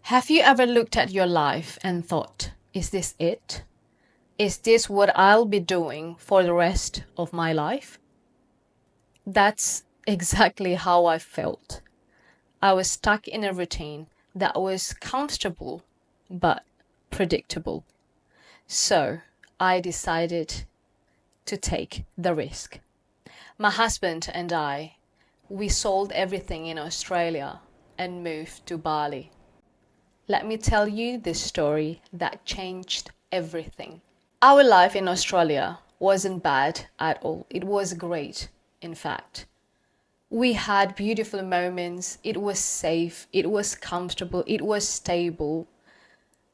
Have you ever looked at your life and thought, is this it? Is this what I'll be doing for the rest of my life? That's exactly how I felt. I was stuck in a routine that was comfortable but predictable. So I decided to take the risk. My husband and we sold everything in Australia and moved to Bali. Let me tell you the story that changed everything. Our life in Australia wasn't bad at all. It was great, in fact. We had beautiful moments. It was safe. It was comfortable. It was stable.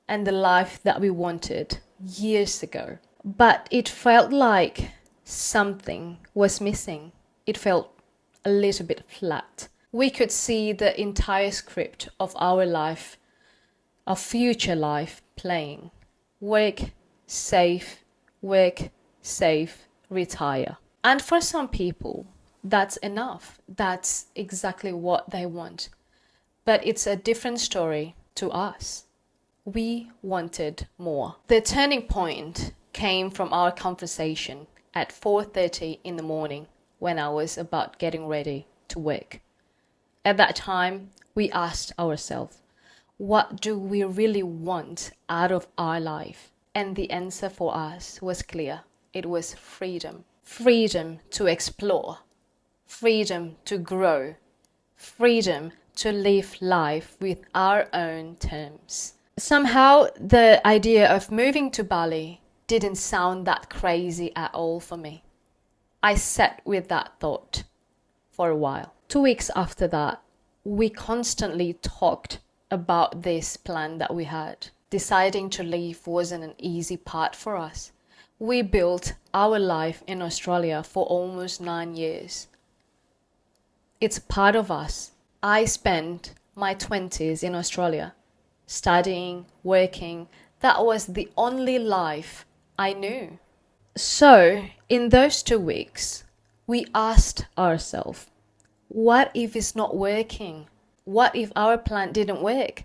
And the life that we wanted years ago. But it felt like something was missing. It felt a little bit flat. We could see the entire script of our life, our future life playing. Work, save, retire. And for some people, that's enough. That's exactly what they want. But it's a different story to us. We wanted more. The turning point came from our conversation at 4:30 in the morning when I was about getting ready to work. At that time, we asked ourselves, what do we really want out of our life? And the answer for us was clear. It was freedom. Freedom to explore. Freedom to grow. Freedom to live life with our own terms. Somehow, the idea of moving to Bali didn't sound that crazy at all for me. I sat with that thought for a while. 2 weeks after that, we constantly talked about this plan that we had. Deciding to leave wasn't an easy part for us. We built our life in Australia for almost 9 years. It's part of us. I spent my 20s in Australia, studying, working. That was the only life I knew. So, in those 2 weeks, we asked ourselves, what if it's not working? What if our plan didn't work?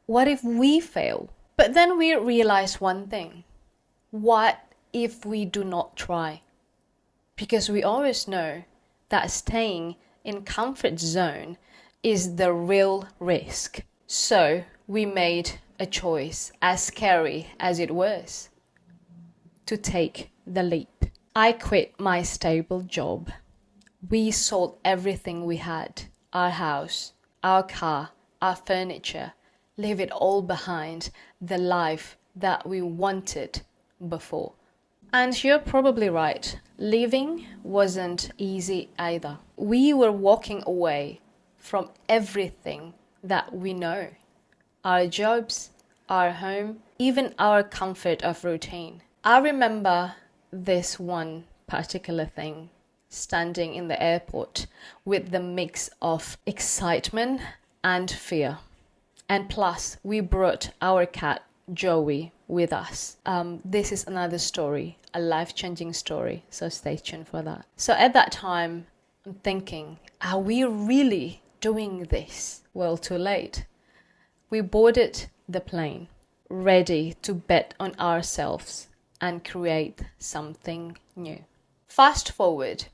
What if we fail? But then we realized one thing. What if we do not try? Because we always know that staying in comfort zone is the real risk. So we made a choice, as scary as it was, to take the leap. I quit my stable job. We sold everything we had, our house, our car, our furniture, leave it all behind, the life that we wanted before. And you're probably right, leaving wasn't easy either. We were walking away from everything that we know. Our jobs, our home, even our comfort of routine. I remember this one particular thing, standing in the airport with the mix of excitement and fear. And plus, we brought our cat, Joey, with us. This is another story, a life-changing story, so stay tuned for that. So at that time, I'm thinking, are we really doing this? Well, too late. We boarded the plane, ready to bet on ourselves and create something new. Fast forward,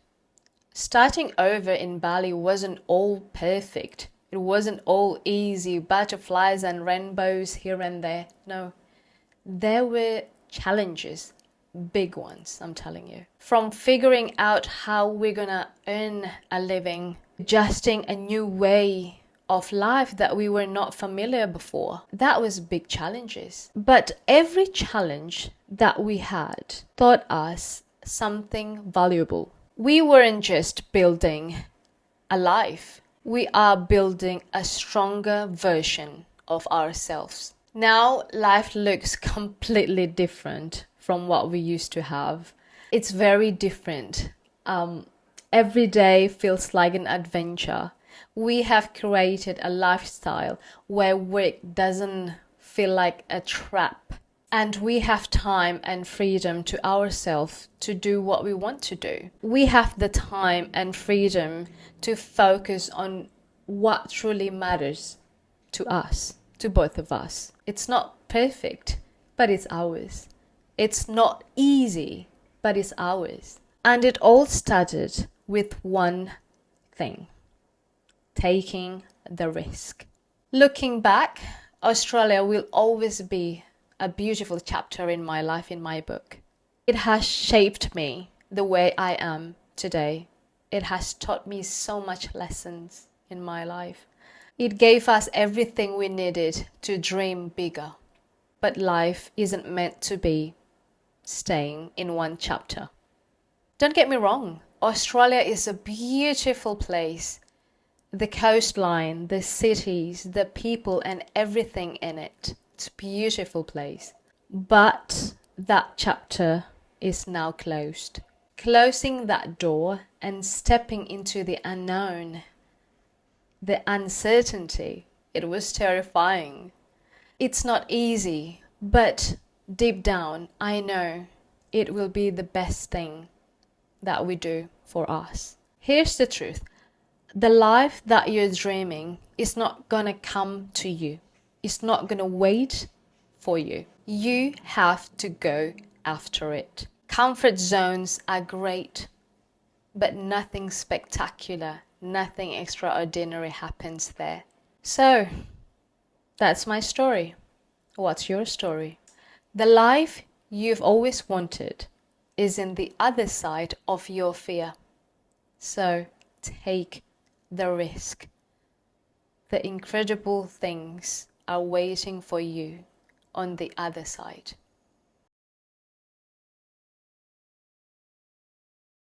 starting over in Bali wasn't all perfect. It wasn't all easy, butterflies and rainbows here and there. No, there were challenges, big ones, I'm telling you. From figuring out how we're gonna earn a living, adjusting a new way of life that we were not familiar before. That was big challenges. But every challenge that we had taught us something valuable. We weren't just building a life. We are building a stronger version of ourselves. Now life looks completely different from what we used to have. It's very different. Every day feels like an adventure. We have created a lifestyle where work doesn't feel like a trap. And we have time and freedom to ourselves to do what we want to do. We have the time and freedom to focus on what truly matters to us, to both of us. It's not perfect, but it's ours. It's not easy, but it's ours. And it all started with one thing: taking the risk. Looking back, Australia will always be a beautiful chapter in my life, in my book. It has shaped me the way I am today. It has taught me so much lessons in my life. It gave us everything we needed to dream bigger. But life isn't meant to be staying in one chapter. Don't get me wrong, Australia is a beautiful place. The coastline, the cities, the people, and everything in it. It's a beautiful place. But that chapter is now closed. Closing that door and stepping into the unknown, the uncertainty, it was terrifying. It's not easy, but deep down, I know it will be the best thing that we do for us. Here's the truth. The life that you're dreaming is not gonna come to you. It's not gonna wait for you. You have to go after it. Comfort zones are great, but nothing spectacular, nothing extraordinary happens there. So, that's my story. What's your story? The life you've always wanted is in the other side of your fear. So, take the risk. The incredible things are waiting for you on the other side.